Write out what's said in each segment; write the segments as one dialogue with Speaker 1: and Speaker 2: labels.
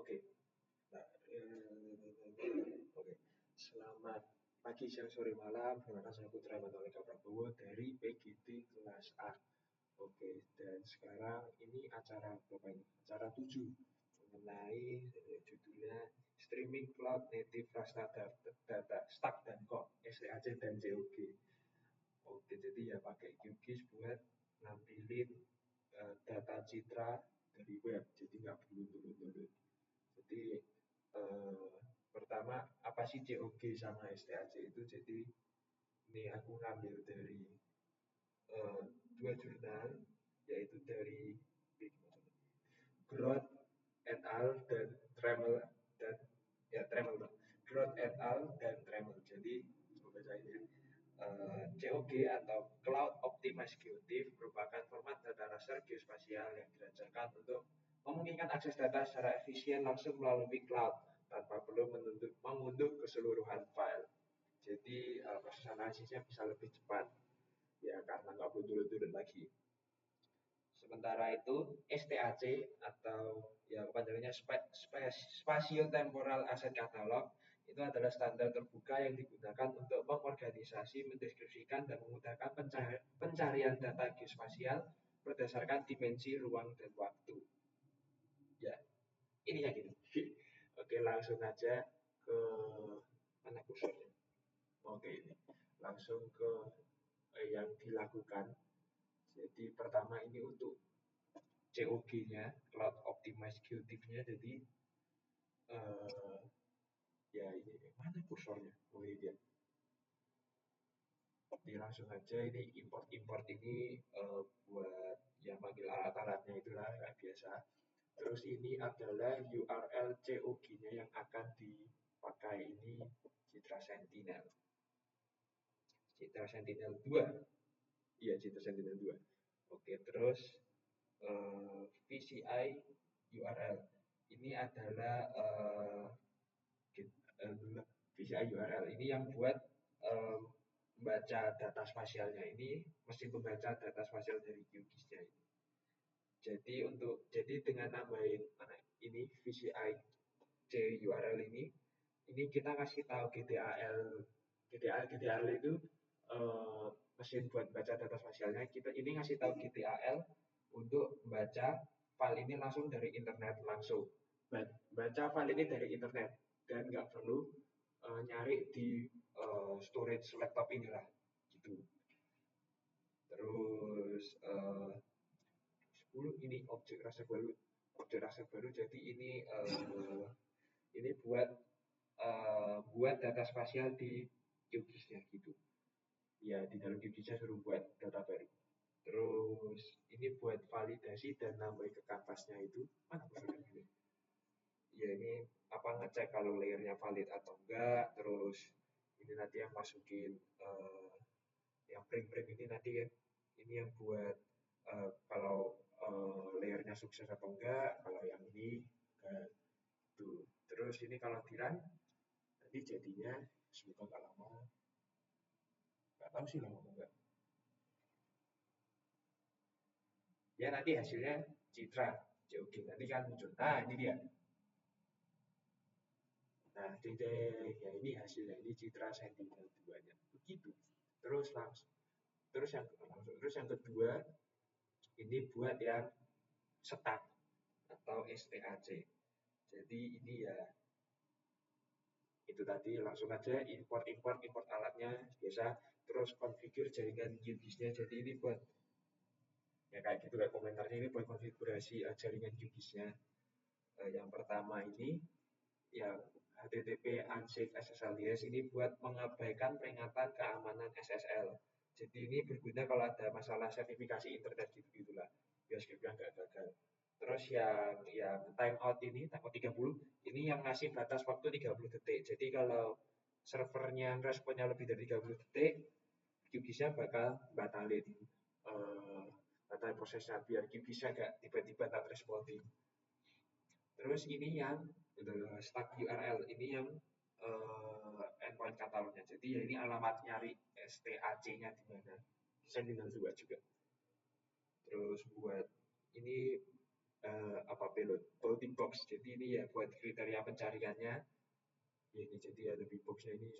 Speaker 1: Oke. Nah, oke. Selamat pagi, siang, sore, malam. Perkenalkan saya Putra Batolika Prabowo dari PGT kelas A. Oke, dan sekarang ini acara berapa ini? Acara 7 mengenai judulnya Streaming Cloud Native Rasta Data Stack dan Core STAC dan JOG. Oke, jadi ya pakai QGIS buat nampilin data citra dari web, jadi nggak perlu download. Jadi pertama apa sih COG sama STAC itu? Jadi ini aku ngambil dari dua jurnal, yaitu dari Groth et al dan Tremel dan Tremel, Groth et al dan Tremel. Jadi semoga saya COG atau Cloud Optimized Geotiff merupakan format data raster geospasial yang dirancangkan untuk memungkinkan akses data secara efisien langsung melalui cloud tanpa perlu mengunduh keseluruhan file. Jadi proses analisisnya bisa lebih cepat ya karena nggak perlu turun-turun lagi. Sementara itu STAC atau ya kepanjangannya Spatial Temporal Asset Catalog itu adalah standar terbuka yang digunakan untuk mengorganisasi, mendeskripsikan dan memudahkan pencarian data geospasial berdasarkan dimensi ruang dan waktu. Ya, ini ya gitu. Oke, langsung aja ke mana kursornya. Oke, ini langsung ke yang dilakukan. Jadi pertama ini untuk COG-nya, Cloud Optimized Geotiff-nya. Jadi ya ini mana kursornya? Oh ini dia. Jadi langsung aja ini import ini buat yang panggil alat-alatnya itulah kayak biasa. Terus ini adalah URL COG-nya yang akan dipakai ini Citra Sentinel. Citra Sentinel 2. Iya, Citra Sentinel 2. Oke, terus VCI URL. Ini adalah VCI URL ini yang buat membaca data spasialnya. Ini mesin pembaca data spasial dari QGIS-nya ini. Jadi dengan nambahin ini VCI C URL ini kita kasih tahu GTAL itu mesin buat baca data spasialnya. Kita ini ngasih tahu GTAL untuk baca file ini langsung dari internet langsung. Baca file ini dari internet dan nggak perlu nyari di storage laptop inilah gitu. Terus 10 ini objek rasa baru. Jadi ini buat data spasial di QGIS-nya gitu. Ya di dalam QGIS-nya suruh buat data baru. Terus ini buat validasi dan nambah ke kanvasnya itu mana ini? Ya ini apa ngecek kalau layernya valid atau enggak. Terus ini nanti yang masukin yang print ini nanti ya ini yang buat kalau layernya sukses atau enggak. Kalau yang ini tuh. Terus ini kalau di-run nanti jadinya semoga nggak lama. Nggak tahu sih lama enggak. Ya nanti hasilnya Citra COG nanti kan muncul. Nah ini dia. Nah ya ini hasilnya ini Citra Sentinel 2-nya begitu. Terus yang kedua ini buat yang stack atau STAC. Jadi ini ya itu tadi langsung aja import alatnya biasa, terus configure jaringan QGIS-nya. Jadi ini buat ya kayak gitu kayak komentarnya ini buat konfigurasi jaringan QGIS-nya. Yang pertama ini yang HTTP unsafe SSL-DS ini buat mengabaikan peringatan keamanan SSL. Jadi ini berguna kalau ada masalah sertifikasi internet gitu-gitulah. Biar scriptnya nggak gagal. Terus yang timeout 30 ini yang ngasih batas waktu 30 detik. Jadi kalau servernya responnya lebih dari 30 detik, QGIS-nya bakal batalin prosesnya biar QGIS-nya nggak tiba-tiba tak responding. Terus ini yang stack URL ini yang endpoint katalognya. Jadi ya ini alamat nyari STAC-nya di mana. Sentinel juga. Terus buat ini payload bounding box. Jadi ini ya buat kriteria pencariannya. Ini jadi ada di boxnya ini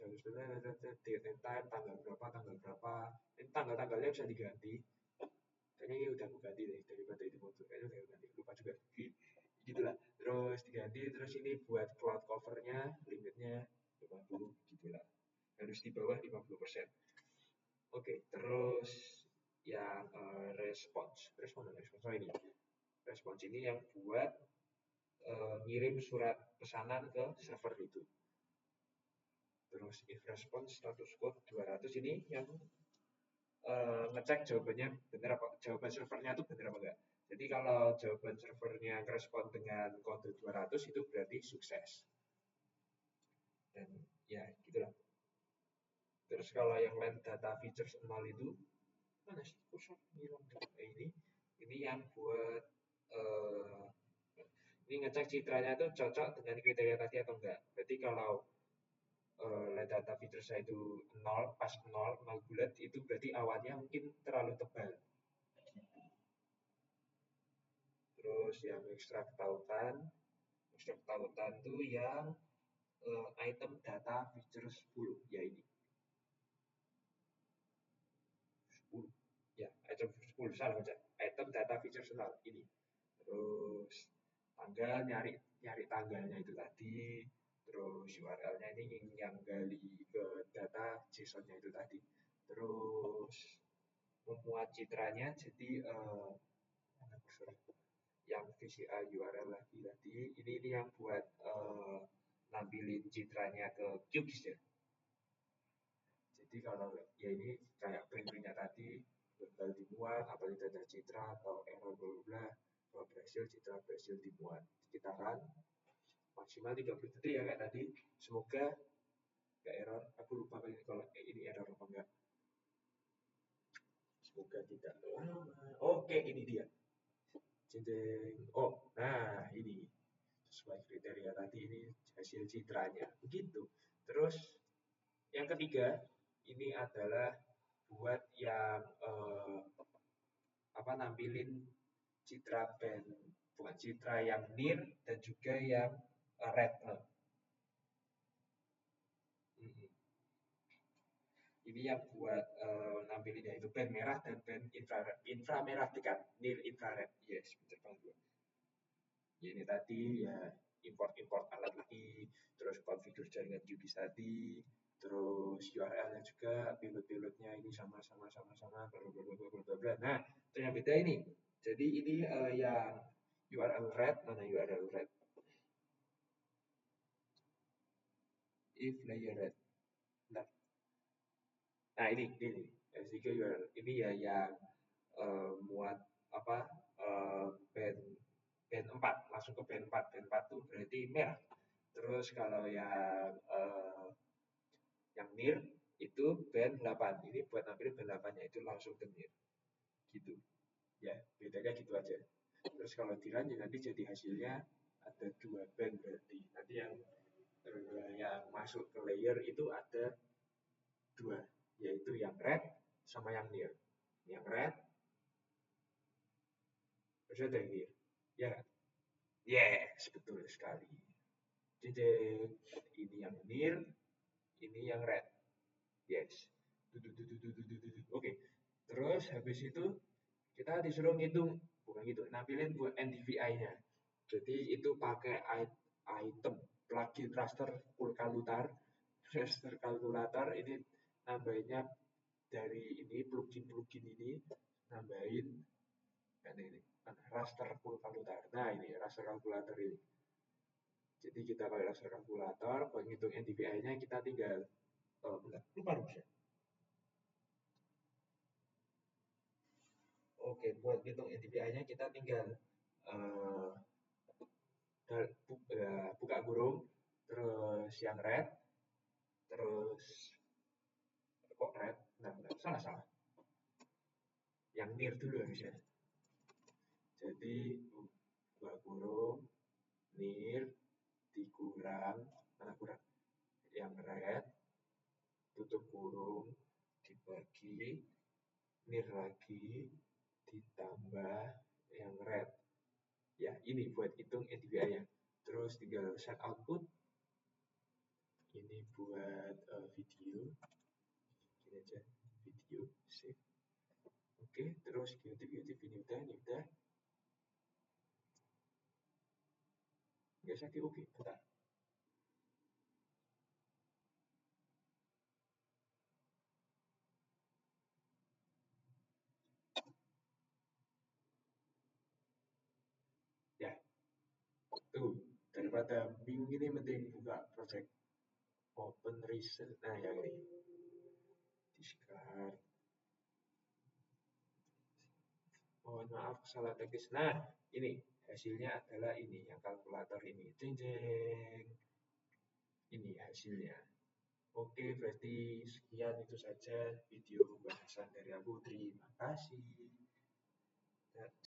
Speaker 1: date and time, tanggal berapa. Ini tanggal-tanggalnya bisa diganti. Kayaknya ini udah aku ganti deh daripada itu muncul. Kayaknya udah ganti, lupa juga. Gitulah. Terus diganti, terus ini buat cloud covernya, limitnya 50 gitulah. Harus di bawah 50%. Oke, terus yang response oh ini respons ini yang buat ngirim surat pesanan ke server itu. Terus if response status code 200 ini yang ngecek jawabannya benar apa, jawaban servernya itu benar apa enggak. Jadi kalau jawaban servernya respon dengan kode 200 itu berarti sukses. Dan ya gitulah. Terus kalau yang land data features 0 itu mana sih kursor ini yang buat ini ngecek citranya itu cocok dengan kriteria tadi atau enggak. Berarti kalau land data features itu 0, pas 0 bulat, itu berarti awannya mungkin terlalu tebal. Terus yang ekstrak tautan itu yang item data feature 10, ya ini 10 ya, item 10 salah baca, item data feature 0 ini. Terus tanggal, nyari tanggalnya itu tadi. Terus URL-nya ini yang gali ke data JSON-nya itu tadi. Terus memuat citranya, jadi yang VCA URL lagi tadi, ini yang buat nampilin citranya ke QGIS ya. Jadi kalau ya ini kayak print-nya tadi, gagal dimuat, apa tidak ada citra atau error bla kalau berhasil citra berhasil dimuat. Kita kan maksimal 30 detik ya kayak tadi. Semoga nggak error. Aku lupa kalau ini error apa enggak. Semoga tidak lama. Oke, ini dia. Oh, nah ini sesuai kriteria tadi, ini hasil citranya. Begitu. Terus yang ketiga ini adalah buat yang nampilin citra band, bukan citra yang near dan juga yang red. Ini yang buat nampilin yaitu band merah dan band inframerah dekat, near infrared. Yes, betul banget. Ya, ini tadi ya import alat lagi, terus konfigur jaringan QGIS tadi, terus URL-nya juga, pilot-pilotnya ini sama bla bla. Nah, itu yang beda ini. Jadi ini yang URL red, mana URL red? If layer red. Nah, ini S3 URL. Ini ya yang muat band 4, langsung ke band 4. Band 4 tuh berarti merah. Terus kalau yang near itu band 8. Ini buat nampilin band 8-nya itu langsung ke near. Gitu. Ya, bedanya gitu aja. Terus kalau di run nanti jadi hasilnya ada 2 band berarti. Nanti yang masuk ke layer itu ada 2, yaitu yang red sama yang near. Yang red terus ada yang near. Ya kan? Yes, betul sekali. Jadi ini yang near, ini yang red. Yes. Oke. Terus habis itu kita disuruh ngitung, bukan gitu, nampilin buat NDVI-nya. Jadi itu pakai item plugin raster kalkulator ini nambahinnya dari ini plugin ini nambahin ini raster kalkulator. Nah, ini raster kalkulator ini. Jadi kita pakai raster kalkulator, buat ngitung NDVI-nya kita tinggal lupa rumusnya. Oke, buat ngitung NDVI-nya kita tinggal buka kurung, terus yang red, terus kok red? Nah, salah. Yang near dulu harusnya. Jadi buka kurung, near, dikurang, mana kurang? Yang red, tutup kurung, dibagi, near lagi, ditambah yang red. Ya, ini buat hitung NDVI-nya. Terus tinggal set output. Ini buat video. Ini aja, video, save. Oke, terus YouTube ini udah. Nggak sakit, oke, bentar. Ya, tuh, daripada bingung ini mending buka project open recent. Nah, yang ini. Discard. Mohon maaf, salah teknis. Nah, ini hasilnya adalah ini, yang kalkulator ini. Jeng jeng. Ini hasilnya. Oke, berarti sekian itu saja video pembahasan dari aku. Terima kasih. Dan